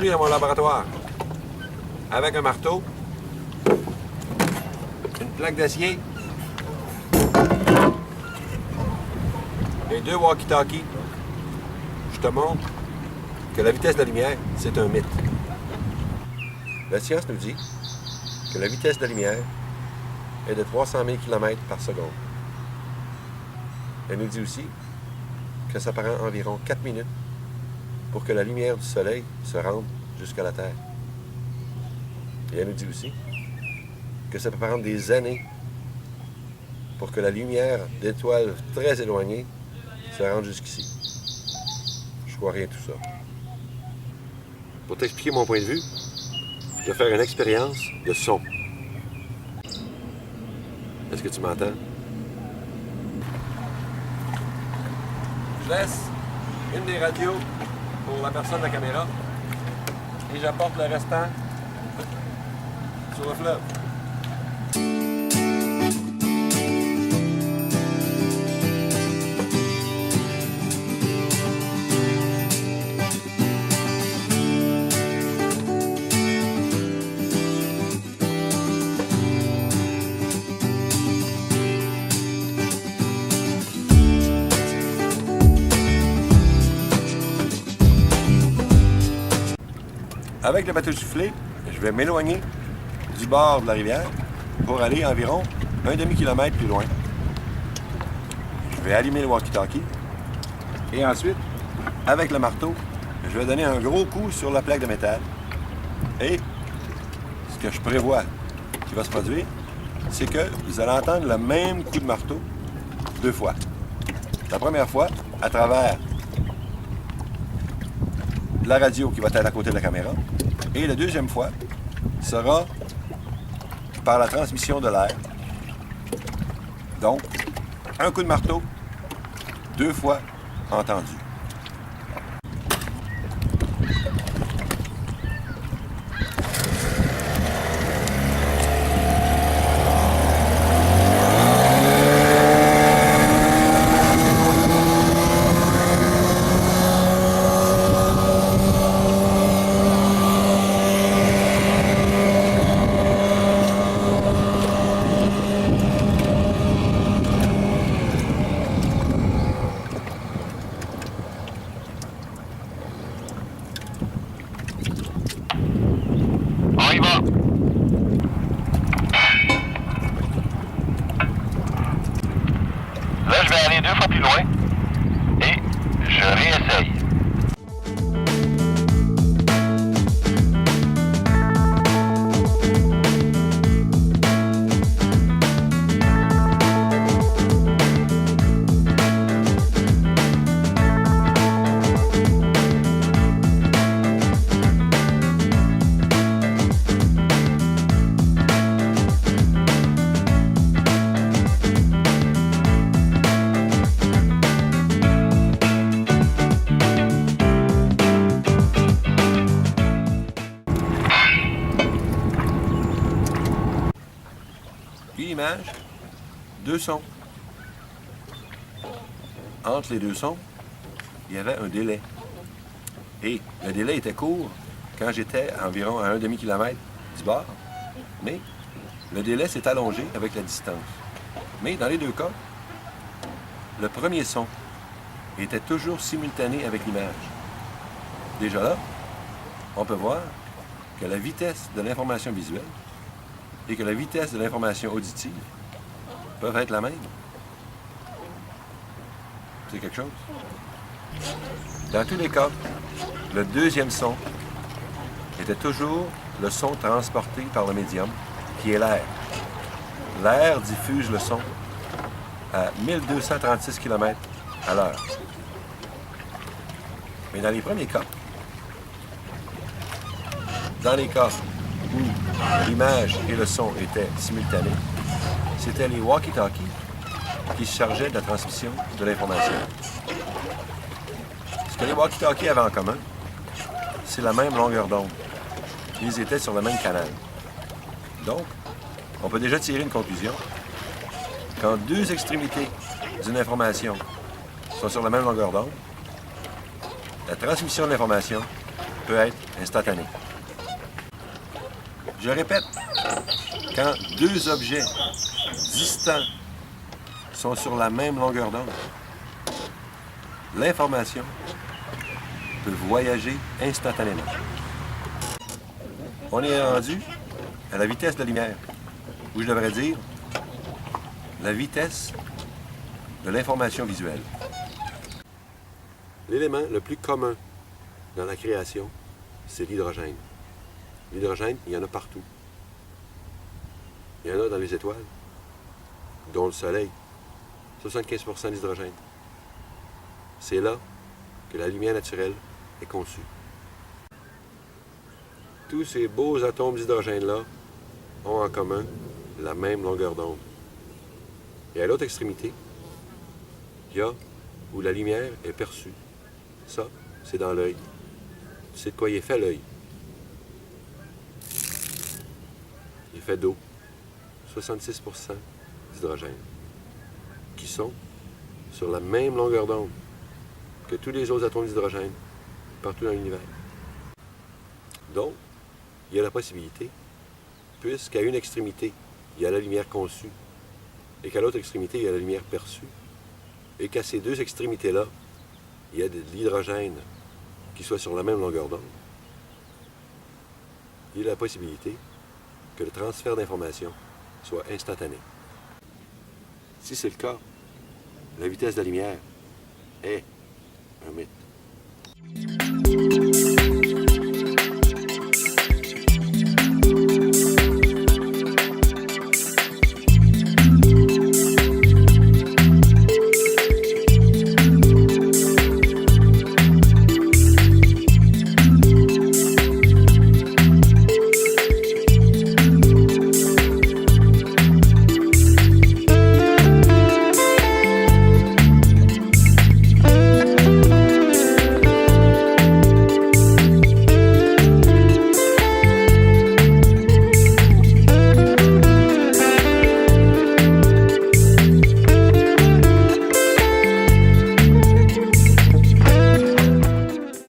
Bienvenue dans mon laboratoire. Avec un marteau, une plaque d'acier et 2 walkie-talkies. Je te montre que la vitesse de la lumière, c'est un mythe. La science nous dit que la vitesse de la lumière est de 300 000 km par seconde. Elle nous dit aussi que ça prend environ 4 minutes pour que la lumière du soleil se rende jusqu'à la Terre. Et elle nous dit aussi que ça peut prendre des années pour que la lumière d'étoiles très éloignées se rende jusqu'ici. Je crois rien de tout ça. Pour t'expliquer mon point de vue, je vais faire une expérience de son. Est-ce que tu m'entends? Je laisse une des radios pour la personne de la caméra et j'apporte le restant sur le fleuve. Avec le bateau soufflé, je vais m'éloigner du bord de la rivière pour aller environ un demi-kilomètre plus loin. Je vais allumer le walkie-talkie et ensuite, avec le marteau, je vais donner un gros coup sur la plaque de métal. Et ce que je prévois qui va se produire, c'est que vous allez entendre le même coup de marteau 2 fois. La première fois, à travers la radio qui va être à côté de la caméra. Et la deuxième fois sera par la transmission de l'air. Donc, un coup de marteau, 2 fois entendu. On y va. Là, je vais aller 2 fois plus loin et je réessaye. Puis l'image, 2 sons. Entre les 2 sons, il y avait un délai. Et le délai était court quand j'étais environ à un demi-kilomètre du bord. Mais le délai s'est allongé avec la distance. Mais dans les 2 cas, le premier son était toujours simultané avec l'image. Déjà là, on peut voir que la vitesse de l'information visuelle et que la vitesse de l'information auditive peuvent être la même. C'est quelque chose. Dans tous les cas, le deuxième son était toujours le son transporté par le médium, qui est l'air. L'air diffuse le son à 1236 km à l'heure. Mais dans les premiers cas, dans les cas où l'image et le son étaient simultanés, c'était les walkie-talkies qui se chargeaient de la transmission de l'information. Ce que les walkie-talkies avaient en commun, c'est la même longueur d'onde. Ils étaient sur le même canal. Donc, on peut déjà tirer une conclusion. Quand 2 extrémités d'une information sont sur la même longueur d'onde, la transmission de l'information peut être instantanée. Je répète, quand deux objets distants sont sur la même longueur d'onde, l'information peut voyager instantanément. On est rendu à la vitesse de la lumière, ou je devrais dire la vitesse de l'information visuelle. L'élément le plus commun dans la création, c'est l'hydrogène. L'hydrogène, il y en a partout. Il y en a dans les étoiles, dont le Soleil. 75% d'hydrogène. C'est là que la lumière naturelle est conçue. Tous ces beaux atomes d'hydrogène-là ont en commun la même longueur d'onde. Et à l'autre extrémité, il y a où la lumière est perçue. Ça, c'est dans l'œil. C'est de quoi il est fait l'œil. Il est fait d'eau. 66% d'hydrogène. Qui sont sur la même longueur d'onde que tous les autres atomes d'hydrogène partout dans l'univers. Donc, il y a la possibilité, puisqu'à une extrémité, il y a la lumière conçue, et qu'à l'autre extrémité, il y a la lumière perçue, et qu'à ces deux extrémités-là, il y a de l'hydrogène qui soit sur la même longueur d'onde, il y a la possibilité que le transfert d'informations soit instantané. Si c'est le cas, la vitesse de la lumière est un mythe.